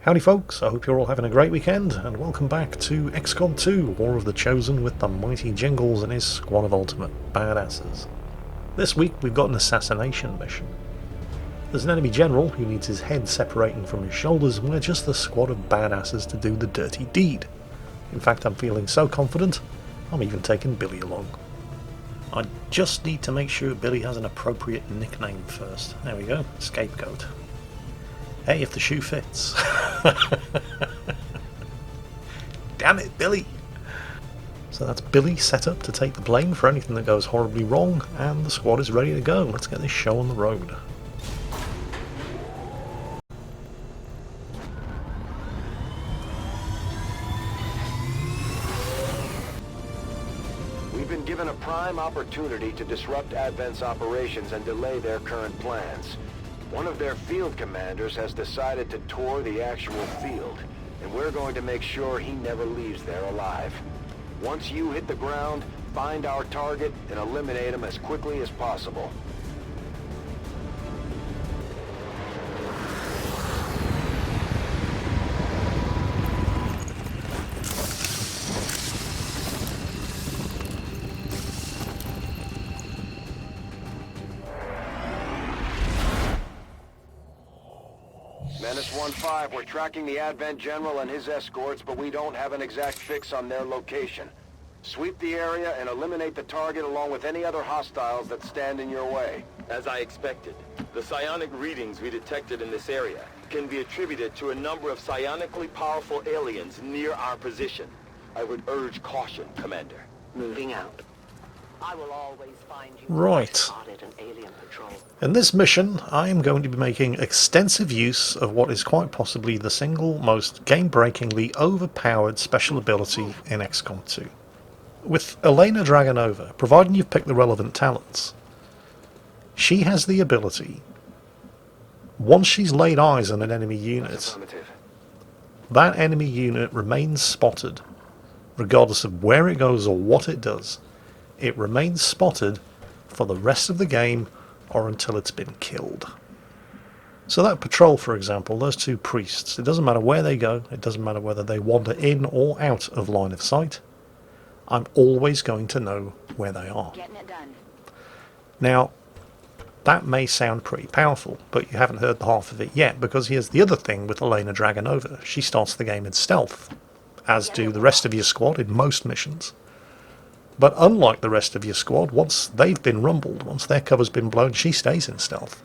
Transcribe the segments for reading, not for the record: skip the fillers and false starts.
Howdy folks, I hope you're all having a great weekend, and welcome back to XCOM2, War of the Chosen with the mighty Jingles and his squad of ultimate badasses. This week we've got an assassination mission. There's an enemy general who needs his head separating from his shoulders, and we're just the squad of badasses to do the dirty deed. In fact, I'm feeling so confident, I'm even taking Billy along. I just need to make sure Billy has an appropriate nickname first. There we go, Scapegoat. Hey, if the shoe fits. Damn it, Billy! So that's Billy set up to take the blame for anything that goes horribly wrong, and the squad is ready to go. Let's get this show on the road. We've been given a prime opportunity to disrupt Advent's operations and delay their current plans. One of their field commanders has decided to tour the actual field, and we're going to make sure he never leaves there alive. Once you hit the ground, find our target and eliminate him as quickly as possible. Menace 1-5, we're tracking the Advent General and his escorts, but we don't have an exact fix on their location. Sweep the area and eliminate the target along with any other hostiles that stand in your way. As I expected, the psionic readings we detected in this area can be attributed to a number of psionically powerful aliens near our position. I would urge caution, Commander. Moving out. I will always find you. Right. In this mission, I am going to be making extensive use of what is quite possibly the single most game-breakingly overpowered special ability in XCOM 2. With Elena Dragunova, providing you've picked the relevant talents, she has the ability, once she's laid eyes on an enemy unit, that enemy unit remains spotted, regardless of where it goes or what it does. It remains spotted for the rest of the game or until it's been killed. So that patrol, for example, those two priests, it doesn't matter where they go, it doesn't matter whether they wander in or out of line of sight, I'm always going to know where they are. Getting it done. Now, that may sound pretty powerful, but you haven't heard the half of it yet, because here's the other thing with Elena Dragunova. She starts the game in stealth, as do the rest of your squad in most missions. But unlike the rest of your squad, once they've been rumbled, once their cover's been blown, she stays in stealth.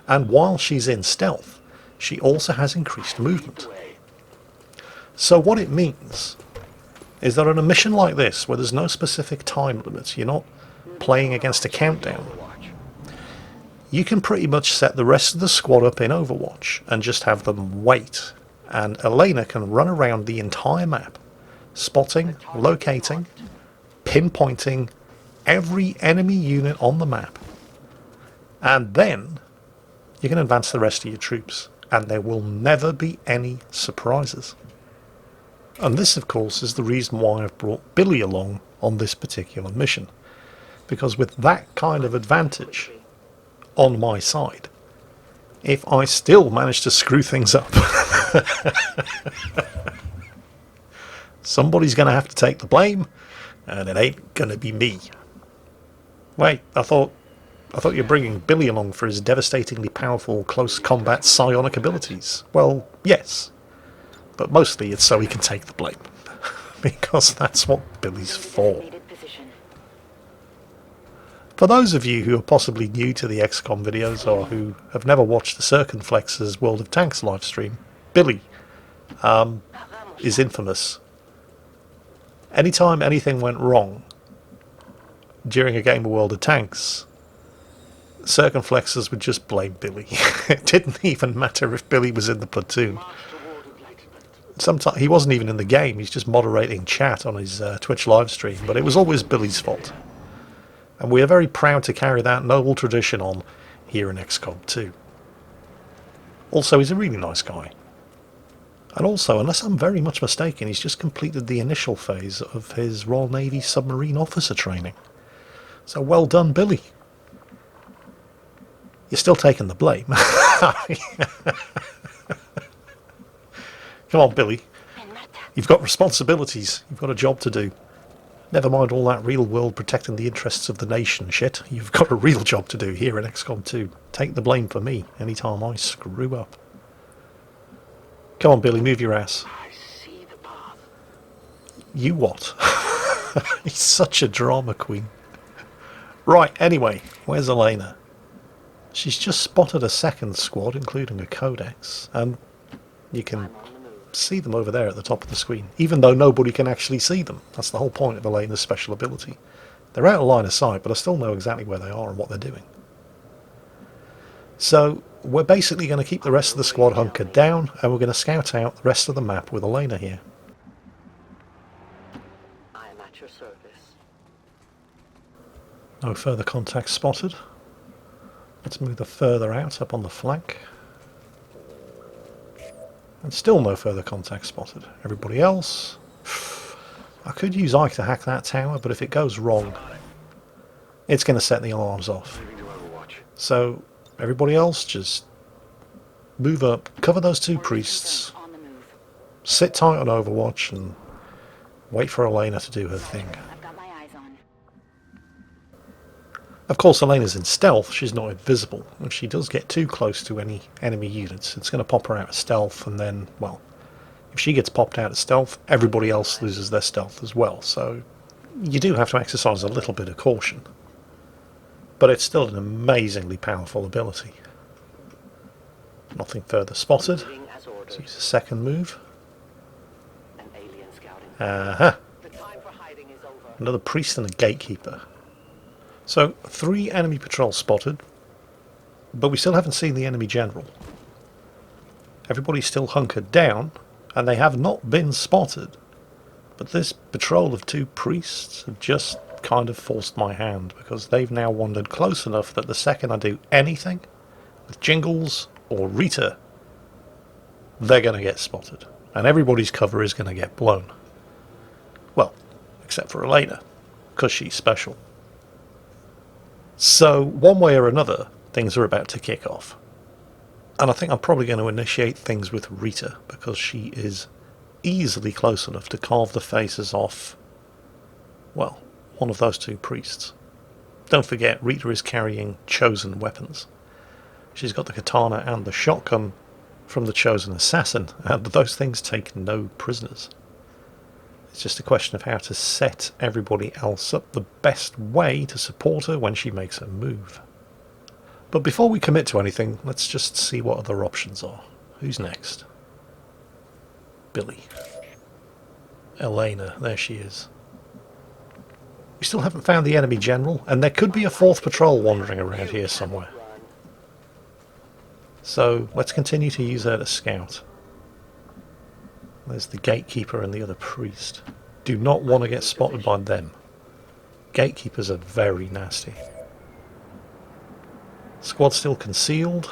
And while she's in stealth, she also has increased movement. So what it means is that on a mission like this, where there's no specific time limit, you're not playing against a countdown, you can pretty much set the rest of the squad up in Overwatch and just have them wait. And Elena can run around the entire map, spotting, locating, pinpointing every enemy unit on the map, and then you can advance the rest of your troops, and there will never be any surprises. And this, of course, is the reason why I've brought Billy along on this particular mission, because with that kind of advantage on my side, if I still manage to screw things up, somebody's going to have to take the blame, and it ain't gonna be me. Wait, I thought you were bringing Billy along for his devastatingly powerful close combat psionic abilities. Well, yes, but mostly it's so he can take the blame, because that's what Billy's for. For those of you who are possibly new to the XCOM videos, or who have never watched the Circumflex's World of Tanks livestream, Billy is infamous. Anytime anything went wrong during a game of World of Tanks, Circumflexes would just blame Billy. It didn't even matter if Billy was in the platoon. Sometimes he wasn't even in the game, he's just moderating chat on his Twitch live stream, but it was always Billy's fault. And we are very proud to carry that noble tradition on here in XCOM 2. Also, he's a really nice guy. And also, unless I'm very much mistaken, he's just completed the initial phase of his Royal Navy submarine officer training. So well done, Billy. You're still taking the blame. Come on, Billy. You've got responsibilities. You've got a job to do. Never mind all that real world protecting the interests of the nation shit. You've got a real job to do here in XCOM 2. Take the blame for me anytime I screw up. Come on, Billy, move your ass. I see the path. You what? He's such a drama queen. Right, anyway, where's Elena? She's just spotted a second squad, including a codex, and you can see them over there at the top of the screen, even though nobody can actually see them. That's the whole point of Elena's special ability. They're out of line of sight, but I still know exactly where they are and what they're doing. So we're basically going to keep the rest of the squad hunkered down, and we're going to scout out the rest of the map with Elena here. I am at your service. No further contacts spotted. Let's move the further out up on the flank. And still no further contact spotted. Everybody else... I could use Ike to hack that tower, but if it goes wrong, it's going to set the alarms off. So, everybody else, just move up, cover those two priests, On the move. sit tight on Overwatch, and wait for Elena to do her thing. I've got my eyes on. Of course, Elena's in stealth, she's not invisible. If she does get too close to any enemy units, it's going to pop her out of stealth, and then, well, if she gets popped out of stealth, everybody else loses their stealth as well. So you do have to exercise a little bit of caution. But it's still an amazingly powerful ability. Nothing further spotted. Moving as ordered. Let's use a second move. An alien scouting. Aha! The time for hiding is over. Another priest and a gatekeeper. So 3 enemy patrols spotted, but we still haven't seen the enemy general. Everybody's still hunkered down, and they have not been spotted. But this patrol of 2 priests have just kind of forced my hand, because they've now wandered close enough that the second I do anything with Jingles or Rita, they're going to get spotted. And everybody's cover is going to get blown. Well, except for Elena, because she's special. So, one way or another, things are about to kick off. And I think I'm probably going to initiate things with Rita, because she is easily close enough to carve the faces off, well, one of those 2 priests. Don't forget, Rita is carrying chosen weapons. She's got the katana and the shotgun from the chosen assassin, and those things take no prisoners. It's just a question of how to set everybody else up the best way to support her when she makes her move. But before we commit to anything, let's just see what other options are. Who's next? Billy. Elena, there she is. We still haven't found the enemy general, and there could be a 4th patrol wandering around here somewhere. So let's continue to use her to scout. There's the gatekeeper and the other priest. Do not want to get spotted by them. Gatekeepers are very nasty. Squad still concealed.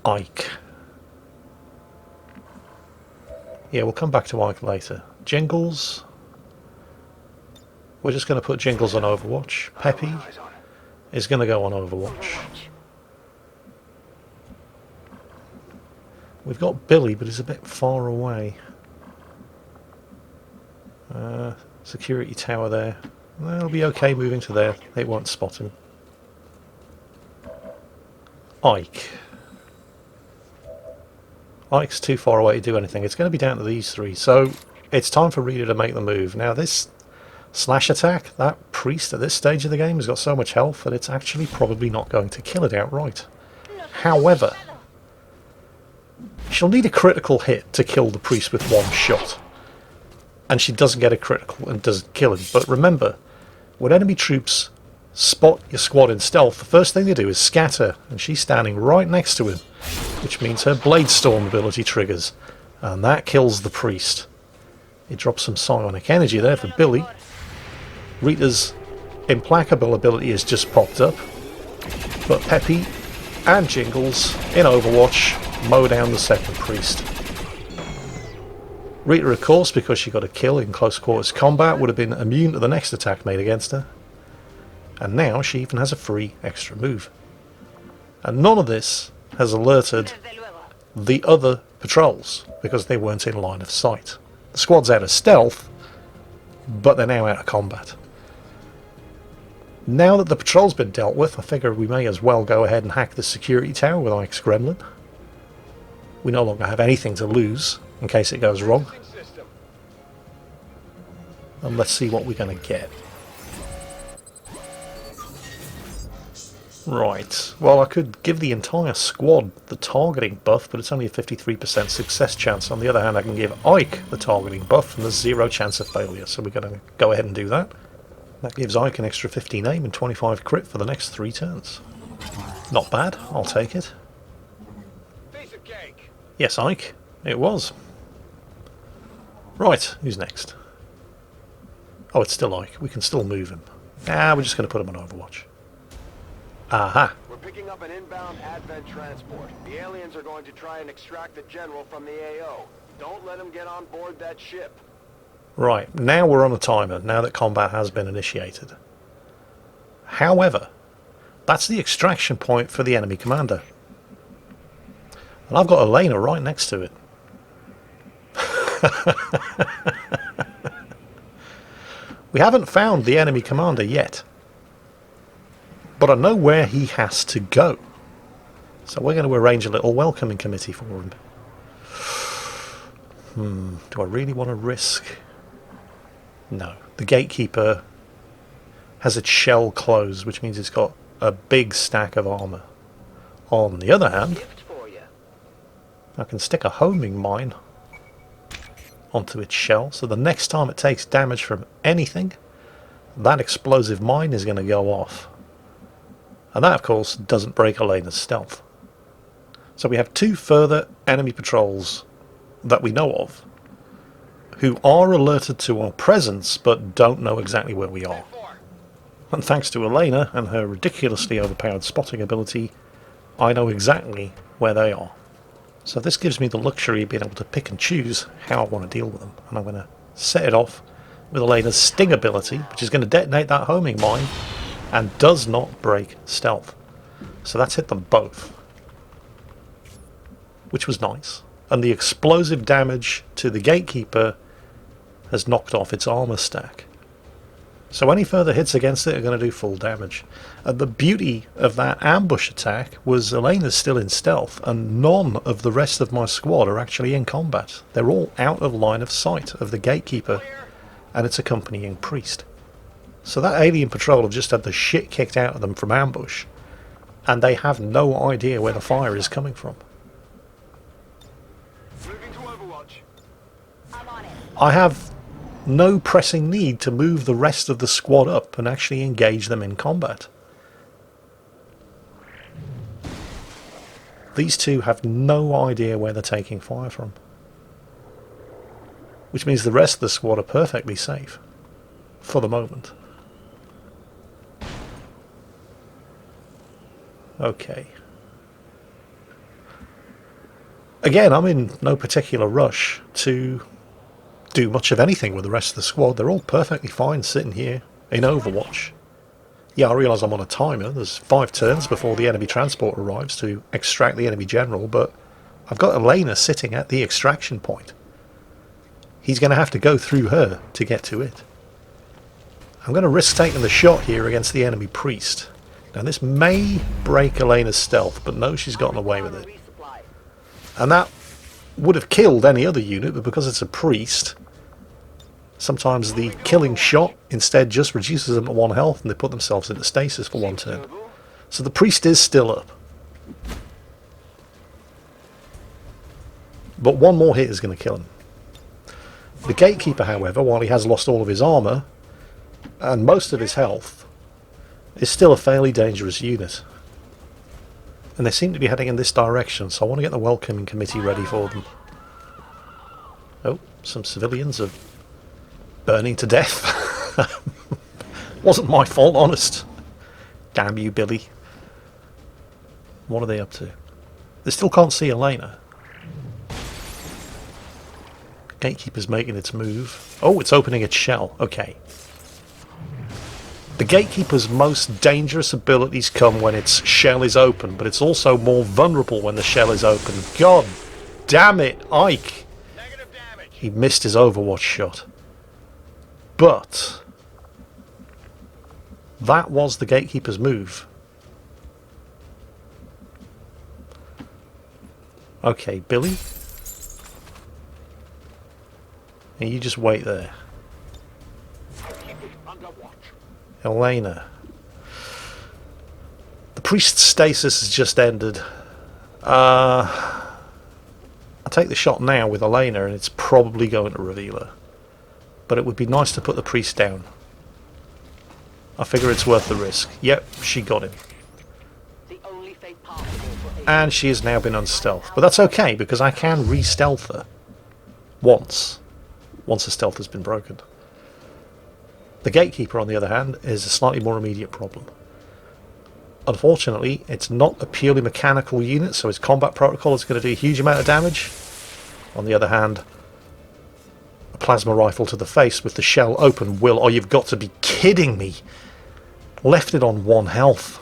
Ike. Yeah, we'll come back to Ike later. Jingles. We're just going to put Jingles on Overwatch. Peppy is going to go on Overwatch. We've got Billy, but he's a bit far away. Security tower there. Well, it'll be okay moving to there. They won't spot him. Ike. Ike's too far away to do anything. It's going to be down to these 3. So it's time for Rita to make the move. Now this slash attack, that priest at this stage of the game has got so much health that it's actually probably not going to kill it outright. However, she'll need a critical hit to kill the priest with 1 shot. And she doesn't get a critical and doesn't kill him. But remember, when enemy troops spot your squad in stealth, the first thing they do is scatter, and she's standing right next to him, which means her Blade Storm ability triggers, and that kills the priest. It drops some psionic energy there for Billy. Rita's implacable ability has just popped up, but Peppy and Jingles in Overwatch mow down the second priest. Rita, of course, because she got a kill in close quarters combat, would have been immune to the next attack made against her. And now she even has a free extra move. And none of this has alerted the other patrols because they weren't in line of sight. The squad's out of stealth, but they're now out of combat. Now that the patrol's been dealt with, I figure we may as well go ahead and hack the security tower with Ike's Gremlin. We no longer have anything to lose in case it goes wrong. And let's see what we're going to get. Right, well, I could give the entire squad the targeting buff, but it's only a 53% success chance. On the other hand, I can give Ike the targeting buff, and there's 0 chance of failure, so we're going to go ahead and do that. That gives Ike an extra 15 aim and 25 crit for the next 3 turns. Not bad, I'll take it. Piece of cake. Yes, Ike, it was. Right, who's next? Oh, it's still Ike. We can still move him. We're just going to put him on Overwatch. Aha. We're picking up an inbound Advent transport. The aliens are going to try and extract the general from the AO. Don't let them get on board that ship. Right, now we're on a timer, now that combat has been initiated. However, that's the extraction point for the enemy commander. And I've got Elena right next to it. We haven't found the enemy commander yet. But I know where he has to go. So we're going to arrange a little welcoming committee for him. Do I really want to risk? No. The Gatekeeper has its shell closed, which means it's got a big stack of armour. On the other hand, I can stick a homing mine onto its shell, so the next time it takes damage from anything, that explosive mine is going to go off. And that, of course, doesn't break Elena's stealth. So we have 2 further enemy patrols that we know of, who are alerted to our presence, but don't know exactly where we are. And thanks to Elena and her ridiculously overpowered spotting ability, I know exactly where they are. So this gives me the luxury of being able to pick and choose how I want to deal with them. And I'm going to set it off with Elena's sting ability, which is going to detonate that homing mine, and does not break stealth. So that's hit them both, which was nice. And the explosive damage to the Gatekeeper has knocked off its armor stack. So any further hits against it are going to do full damage. And the beauty of that ambush attack was Elena's still in stealth, and none of the rest of my squad are actually in combat. They're all out of line of sight of the Gatekeeper and its accompanying priest. So that alien patrol have just had the shit kicked out of them from ambush, and they have no idea where the fire is coming from. Moving to Overwatch. I'm on it. I have no pressing need to move the rest of the squad up and actually engage them in combat. These 2 have no idea where they're taking fire from, which means the rest of the squad are perfectly safe for the moment. Okay. Again, I'm in no particular rush to do much of anything with the rest of the squad. They're all perfectly fine sitting here in Overwatch. Yeah, I realise I'm on a timer. There's 5 turns before the enemy transport arrives to extract the enemy general, but I've got Elena sitting at the extraction point. He's going to have to go through her to get to it. I'm going to risk taking the shot here against the enemy priest. Now this may break Elena's stealth, but no, she's gotten away with it. And that would have killed any other unit, but because it's a priest, sometimes the killing shot instead just reduces them to 1 health and they put themselves into stasis for 1 turn. So the priest is still up. But 1 more hit is going to kill him. The Gatekeeper, however, while he has lost all of his armour and most of his health, is still a fairly dangerous unit. And they seem to be heading in this direction, so I want to get the welcoming committee ready for them. Oh, some civilians are burning to death. Wasn't my fault, honest. Damn you, Billy. What are they up to? They still can't see Elena. Gatekeeper's making its move. Oh, it's opening its shell. Okay. The Gatekeeper's most dangerous abilities come when its shell is open, but it's also more vulnerable when the shell is open. God damn it, Ike! Negative damage. He missed his Overwatch shot. But that was the Gatekeeper's move. Okay, Billy. And you just wait there. Elena. The priest's stasis has just ended. I'll take the shot now with Elena and it's probably going to reveal her. But it would be nice to put the priest down. I figure it's worth the risk. Yep, she got him. The only fate possible for And she has now been unstealthed. But that's okay, because I can re-stealth her. Once the stealth has been broken. The Gatekeeper, on the other hand, is a slightly more immediate problem. Unfortunately, it's not a purely mechanical unit, so its combat protocol is going to do a huge amount of damage. On the other hand, a plasma rifle to the face with the shell open will... Oh, you've got to be kidding me! Left it on 1 health.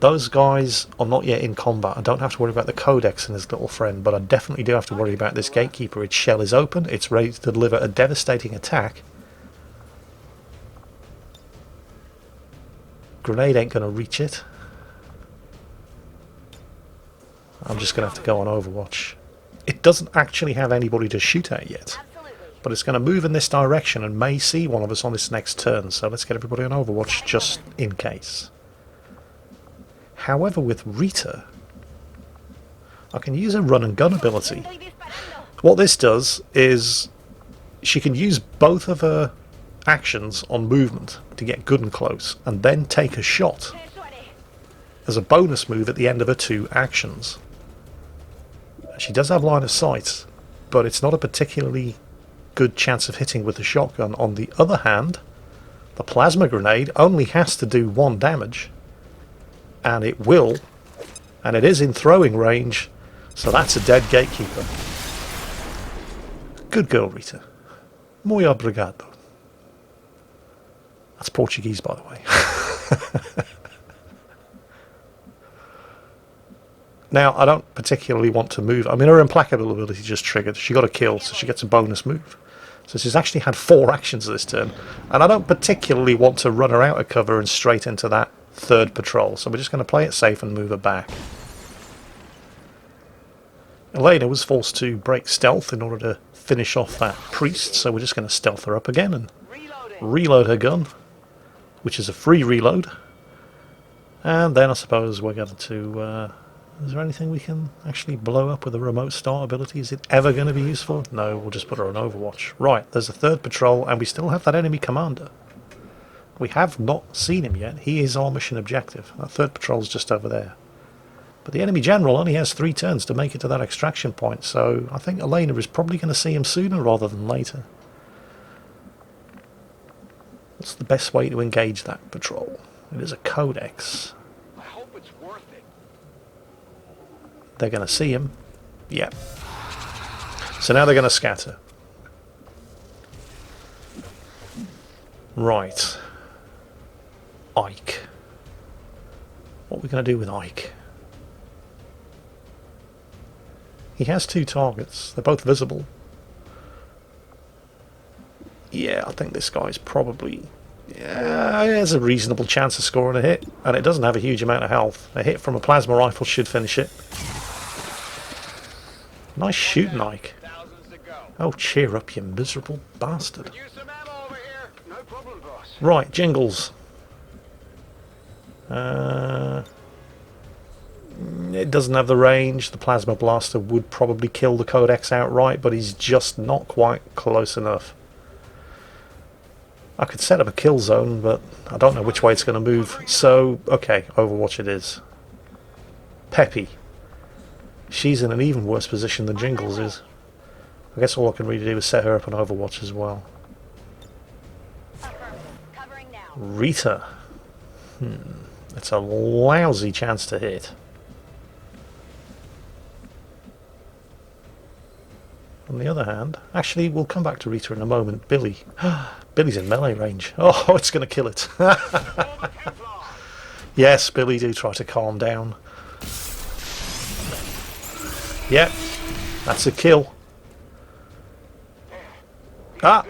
Those guys are not yet in combat. I don't have to worry about the Codex and his little friend, but I definitely do have to worry about this Gatekeeper. Its shell is open, it's ready to deliver a devastating attack. Grenade ain't going to reach it. I'm just going to have to go on Overwatch. It doesn't actually have anybody to shoot at yet, but it's going to move in this direction and may see one of us on this next turn, so let's get everybody on Overwatch just in case. However, with Rita, I can use a run and gun ability. What this does is she can use both of her actions on movement to get good and close, and then take a shot as a bonus move at the end of her 2 actions. She does have line of sight, but it's not a particularly good chance of hitting with the shotgun. On the other hand, the plasma grenade only has to do 1 damage. And it will, and it is in throwing range, so that's a dead Gatekeeper. Good girl, Rita. Muy obrigado. That's Portuguese, by the way. Now, I don't particularly want to move. I mean, her implacable ability just triggered. She got a kill, so she gets a bonus move. So she's actually had 4 actions this turn, and I don't particularly want to run her out of cover and straight into that 3rd patrol, so we're just going to play it safe and move her back. Elena was forced to break stealth in order to finish off that priest, so we're just going to stealth her up again and reload her gun, which is a free reload. And then I suppose we're going to... is there anything we can actually blow up with a remote start ability? Is it ever going to be useful? No, we'll just put her on Overwatch. Right, there's a 3rd patrol, and we still have that enemy commander. We have not seen him yet. He is our mission objective. That 3rd patrol's just over there. But the enemy general only has 3 turns to make it to that extraction point, so I think Elena is probably going to see him sooner rather than later. What's the best way to engage that patrol? It is a Codex. I hope it's worth it. They're going to see him. Yep. So now they're going to scatter. Right. Ike. What are we going to do with Ike? He has 2 targets. They're both visible. Yeah, I think this guy's probably... Yeah, there's a reasonable chance of scoring a hit. And it doesn't have a huge amount of health. A hit from a plasma rifle should finish it. Nice shooting, Ike. Oh, cheer up, you miserable bastard. No problem, boss. Right, Jingles. It doesn't have the range. The plasma blaster would probably kill the Codex outright, but he's just not quite close enough. I could set up a kill zone, but I don't know which way it's going to move. So, okay, Overwatch it is. Peppy. She's in an even worse position than Jingles is. I guess all I can really do is set her up on Overwatch as well. Rita. It's a lousy chance to hit. On the other hand, actually, we'll come back to Rita in a moment. Billy. Billy's in melee range. Oh, it's going to kill it. Yes, Billy, do try to calm down. Yep, that's a kill. Ah!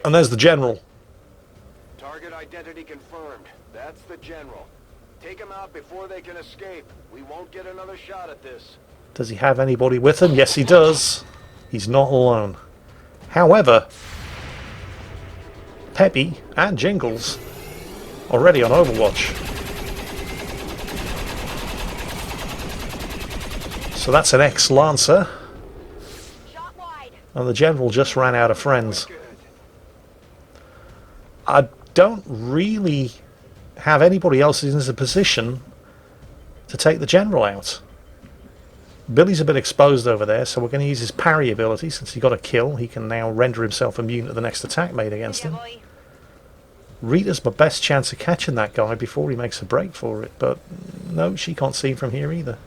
And there's the general. Target identity confirmed. That's the general. Take him out before they can escape. We won't get another shot at this. Does he have anybody with him? Yes, he does. He's not alone. However, Peppy and Jingles already on Overwatch. So that's an ex-Lancer. Shot wide. And the general just ran out of friends. I don't really have anybody else in a position to take the general out. Billy's a bit exposed over there, so we're going to use his parry ability. Since he got a kill, he can now render himself immune to the next attack made against him. Rita's my best chance of catching that guy before he makes a break for it, but no, she can't see him from here either.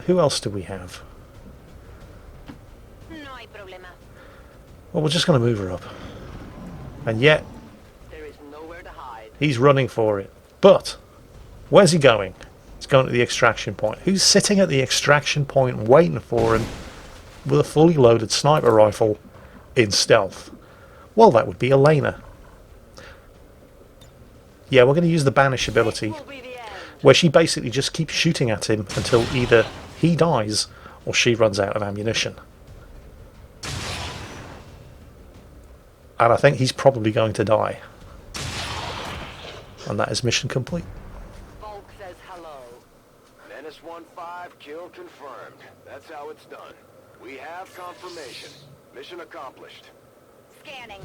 Who else do we have? No hay problema. Well, we're just going to move her up. And yet, There is nowhere to hide. he's running for it. But, where's he going? He's going to the extraction point. Who's sitting at the extraction point waiting for him with a fully loaded sniper rifle in stealth? Well, that would be Elena. Yeah, we're going to use the banish ability, Will be the end. where she basically just keeps shooting at him until either he dies or she runs out of ammunition. And I think he's probably going to die. And that is mission complete. Volk says hello. Menace 1-5, kill confirmed. That's how it's done. We have confirmation. Mission accomplished. Scanning.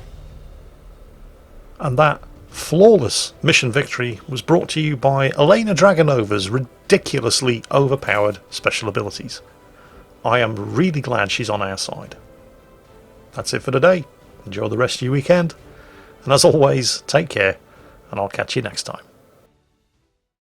And that flawless mission victory was brought to you by Elena Dragunova's ridiculously overpowered special abilities. I am really glad she's on our side. That's it for today. Enjoy the rest of your weekend. And as always, take care, and I'll catch you next time.